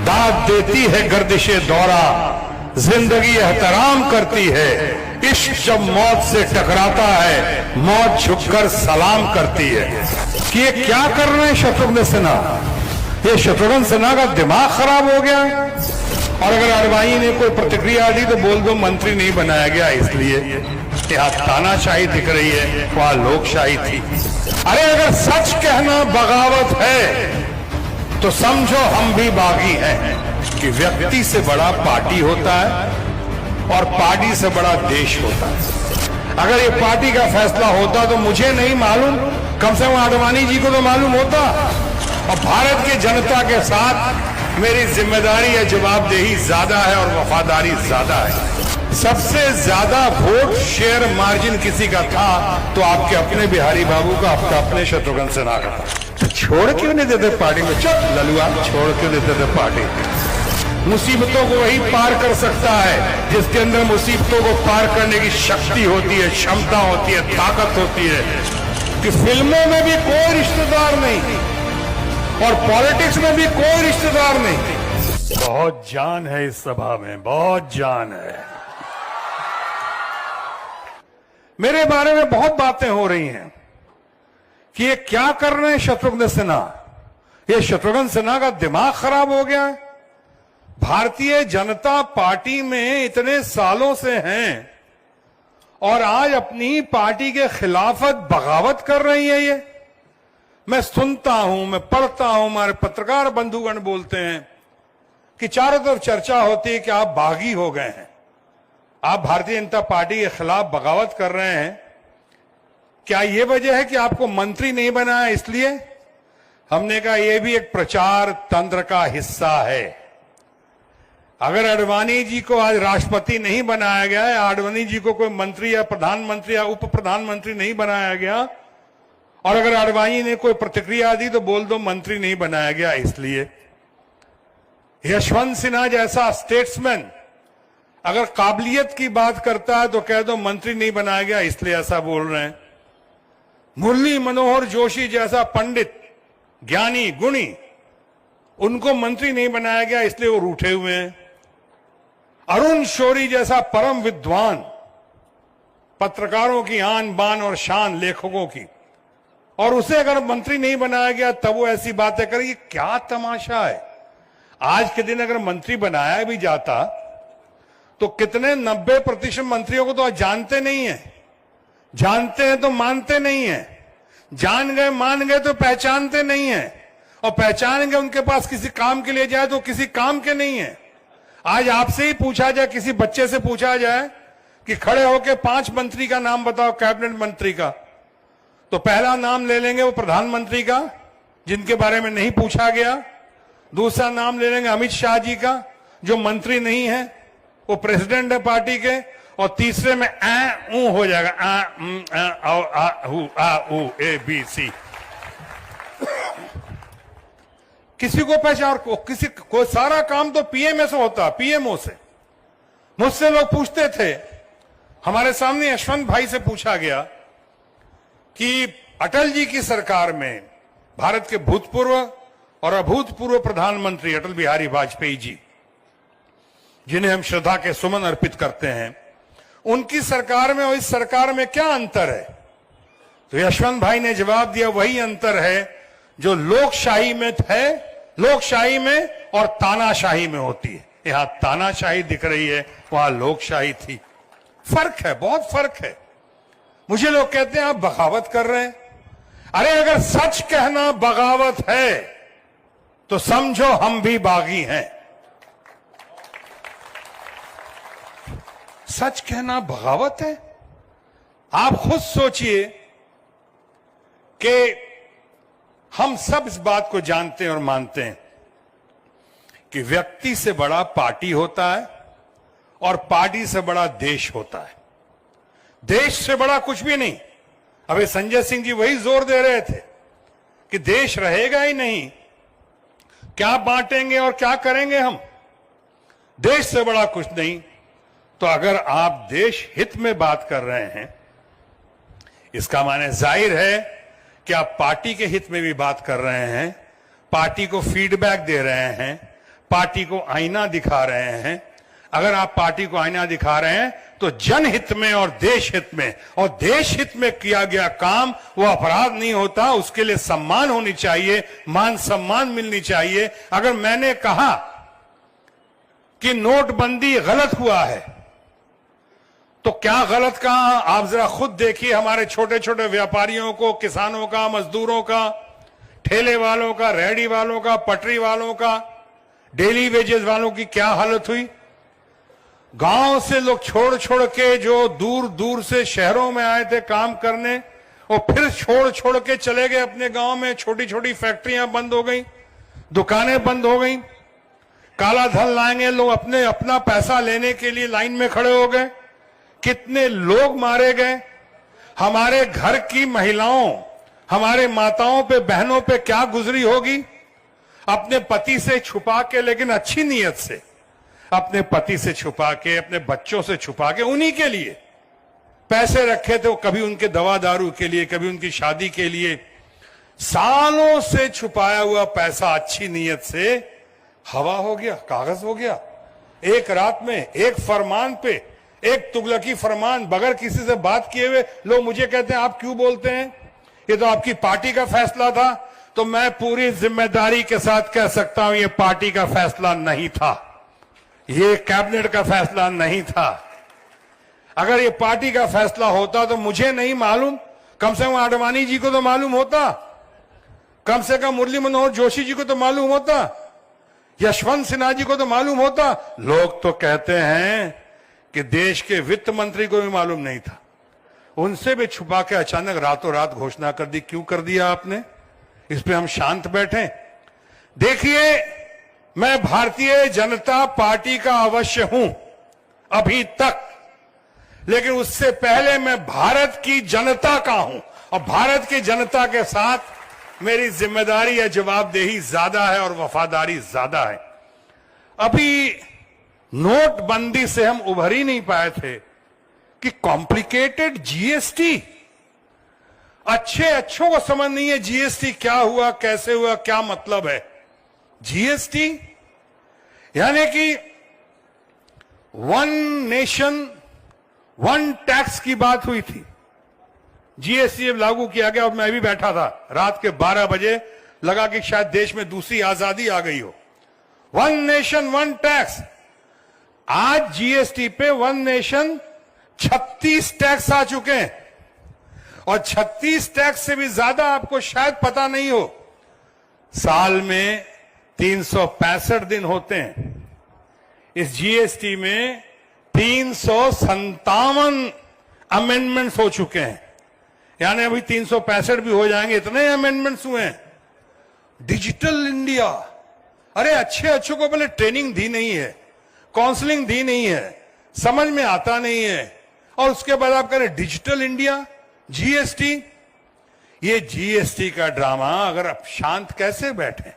दाद देती है गर्दिशे दौरा, जिंदगी एहतराम करती है। इश्क जब मौत से टकराता है, मौत झुककर सलाम करती है। कि ये क्या कर रहे हैं शत्रुघ्न सिन्हा? ये शत्रुघ्न सिन्हा का दिमाग खराब हो गया। और अगर अडवाणी ने कोई प्रतिक्रिया दी तो बोल दो मंत्री नहीं बनाया गया इसलिए। यहाँ तानाशाही दिख रही है, वहां लोकशाही थी। अरे अगर सच कहना बगावत है तो समझो हम भी बागी हैं कि व्यक्ति से बड़ा पार्टी होता है और पार्टी से बड़ा देश होता है। अगर ये पार्टी का फैसला होता तो मुझे नहीं मालूम, कम से कम आडवाणी जी को तो मालूम होता। और भारत की जनता के साथ मेरी जिम्मेदारी या जवाबदेही ज्यादा है और वफादारी ज्यादा है। सबसे ज्यादा वोट शेयर मार्जिन किसी का था तो आपके अपने बिहारी बाबू का, आपका अपने शत्रुघ्न सिन्हा का था। तो छोड़ क्यों नहीं देते पार्टी में? चुप ललुआ, छोड़ क्यों नहीं देते पार्टी? मुसीबतों को वही पार कर सकता है जिसके अंदर मुसीबतों को पार करने की शक्ति होती है, क्षमता होती है, ताकत होती है। कि फिल्मों में भी कोई रिश्तेदार नहीं और पॉलिटिक्स में भी कोई रिश्तेदार नहीं। बहुत जान है इस सभा में, बहुत जान है। मेरे बारे में बहुत बातें हो रही हैं कि ये क्या कर रहे हैं शत्रुघ्न सिन्हा। ये शत्रुघ्न सिन्हा का दिमाग खराब हो गया है। भारतीय जनता पार्टी में इतने सालों से हैं और आज अपनी पार्टी के खिलाफत बगावत कर रही है। ये मैं सुनता हूं, मैं पढ़ता हूं, हमारे पत्रकार बंधुगण बोलते हैं कि चारों तरफ चर्चा होती है कि आप बागी हो गए हैं, आप भारतीय जनता पार्टी के खिलाफ बगावत कर रहे हैं। क्या यह वजह है कि आपको मंत्री नहीं बनाया इसलिए? हमने कहा यह भी एक प्रचार तंत्र का हिस्सा है। अगर अडवाणी जी को आज राष्ट्रपति नहीं बनाया गया है, अडवाणी जी को कोई मंत्री या प्रधानमंत्री या उप प्रधानमंत्री नहीं बनाया गया, और अगर अडवाणी ने कोई प्रतिक्रिया दी तो बोल दो मंत्री नहीं बनाया गया इसलिए। यशवंत सिन्हा जैसा स्टेट्समैन अगर काबिलियत की बात करता है तो कह दो मंत्री नहीं बनाया गया इसलिए ऐसा बोल रहे हैं। मुरली मनोहर जोशी जैसा पंडित, ज्ञानी, गुणी, उनको मंत्री नहीं बनाया गया इसलिए वो रूठे हुए हैं। अरुण शौरी जैसा परम विद्वान, पत्रकारों की आन बान और शान, लेखकों की, और उसे अगर मंत्री नहीं बनाया गया तब वो ऐसी बातें करे। ये क्या तमाशा है? आज के दिन अगर मंत्री बनाया भी जाता तो कितने 90% मंत्रियों को तो आज जानते नहीं है, जानते हैं तो मानते नहीं है, जान गए मान गए तो पहचानते नहीं है, और पहचान गए उनके पास किसी काम के लिए जाए तो किसी काम के नहीं है। आज आपसे ही पूछा जाए, किसी बच्चे से पूछा जाए कि खड़े होकर 5 मंत्री का नाम बताओ, कैबिनेट मंत्री का, तो पहला नाम ले लेंगे वो प्रधानमंत्री का जिनके बारे में नहीं पूछा गया, दूसरा नाम ले लेंगे अमित शाह जी का जो मंत्री नहीं है, वो प्रेसिडेंट है पार्टी के, और तीसरे में ऊ हो जाएगा, ABC। किसी को पहचान, किसी को सारा काम तो पीएमओ से होता, पीएमओ से। मुझसे लोग पूछते थे, हमारे सामने यशवंत भाई से पूछा गया कि अटल जी की सरकार में भारत के भूतपूर्व और अभूतपूर्व प्रधानमंत्री अटल बिहारी वाजपेयी जी, जिन्हें हम श्रद्धा के सुमन अर्पित करते हैं, उनकी सरकार में और इस सरकार में क्या अंतर है? तो यशवंत भाई ने जवाब दिया, वही अंतर है जो लोकशाही में है, लोकशाही में और तानाशाही में होती है। यहां तानाशाही दिख रही है, वहां लोकशाही थी। फर्क है, बहुत फर्क है। मुझे लोग कहते हैं आप बगावत कर रहे हैं। अरे अगर सच कहना बगावत है तो समझो हम भी बागी हैं। सच कहना बगावत है? आप खुद सोचिए कि हम सब इस बात को जानते हैं और मानते हैं कि व्यक्ति से बड़ा पार्टी होता है और पार्टी से बड़ा देश होता है। देश से बड़ा कुछ भी नहीं। अभी संजय सिंह जी वही जोर दे रहे थे कि देश रहेगा ही नहीं, क्या बांटेंगे और क्या करेंगे हम? देश से बड़ा कुछ नहीं। तो अगर आप देश हित में बात कर रहे हैं, इसका माने जाहिर है कि आप पार्टी के हित में भी बात कर रहे हैं, पार्टी को फीडबैक दे रहे हैं, पार्टी को आईना दिखा रहे हैं। अगर आप पार्टी को आईना दिखा रहे हैं तो जनहित में और देश हित में, और देश हित में किया गया काम वो अपराध नहीं होता, उसके लिए सम्मान होनी चाहिए, मान सम्मान मिलनी चाहिए। अगर मैंने कहा कि नोटबंदी गलत हुआ है तो क्या गलत कहा? आप जरा खुद देखिए, हमारे छोटे छोटे व्यापारियों को, किसानों का, मजदूरों का, ठेले वालों का, रेहड़ी वालों का, पटरी वालों का, डेली वेजेस वालों की क्या हालत हुई। गांव से लोग छोड़ छोड़ के जो दूर दूर से शहरों में आए थे काम करने, और फिर छोड़ छोड़ के चले गए अपने गांव में। छोटी छोटी फैक्ट्रियां बंद हो गई, दुकानें बंद हो गई, काला धन लाएंगे लोग, अपना पैसा लेने के लिए लाइन में खड़े हो गए। कितने लोग मारे गए। हमारे घर की महिलाओं, हमारे माताओं पे, बहनों पे क्या गुजरी होगी। अपने पति से छुपा के, लेकिन अच्छी नीयत से, अपने पति से छुपा के, अपने बच्चों से छुपा के, उन्हीं के लिए पैसे रखे थे। कभी उनके दवा दारू के लिए, कभी उनकी शादी के लिए। सालों से छुपाया हुआ पैसा अच्छी नीयत से हवा हो गया, कागज हो गया। एक रात में एक फरमान पे, एक तुगलकी फरमान, बगैर किसी से बात किए हुए लोग मुझे कहते हैं आप क्यों बोलते हैं, ये तो आपकी पार्टी का फैसला था। तो मैं पूरी जिम्मेदारी के साथ कह सकता हूं ये पार्टी का फैसला नहीं था, ये कैबिनेट का फैसला नहीं था। अगर ये पार्टी का फैसला होता तो मुझे नहीं मालूम, कम से कम आडवाणी जी को तो मालूम होता, कम से कम मुरली मनोहर जोशी जी को तो मालूम होता, यशवंत सिन्हा जी को तो मालूम होता। लोग तो कहते हैं कि देश के वित्त मंत्री को भी मालूम नहीं था, उनसे भी छुपा के अचानक रातों रात घोषणा कर दी। क्यों कर दिया आपने? इस पे हम शांत बैठे? देखिए, मैं भारतीय जनता पार्टी का अवश्य हूं अभी तक, लेकिन उससे पहले मैं भारत की जनता का हूं, और भारत की जनता के साथ मेरी जिम्मेदारी या जवाबदेही ज्यादा है और वफादारी ज्यादा है। अभी नोटबंदी से हम उभर ही नहीं पाए थे कि कॉम्प्लिकेटेड जीएसटी, अच्छों को समझ नहीं है जीएसटी क्या हुआ, कैसे हुआ, क्या मतलब है जीएसटी। यानी कि वन नेशन वन टैक्स की बात हुई थी, जीएसटी लागू किया गया और मैं भी बैठा था रात के 12 बजे, लगा कि शायद देश में दूसरी आजादी आ गई हो। वन नेशन वन टैक्स, आज जीएसटी पे वन नेशन 36 टैक्स आ चुके हैं, और 36 टैक्स से भी ज्यादा आपको शायद पता नहीं हो, साल में 365 दिन होते हैं। इस जीएसटी में 357 अमेंडमेंट्स हो चुके हैं, यानी अभी 365 भी हो जाएंगे, इतने अमेंडमेंट्स हुए हैं। डिजिटल इंडिया, अरे अच्छों को पहले ट्रेनिंग दी नहीं है, काउंसलिंग दी नहीं है, समझ में आता नहीं है, और उसके बाद आप कह रहे डिजिटल इंडिया, जीएसटी। ये जीएसटी का ड्रामा, अगर आप शांत कैसे बैठे?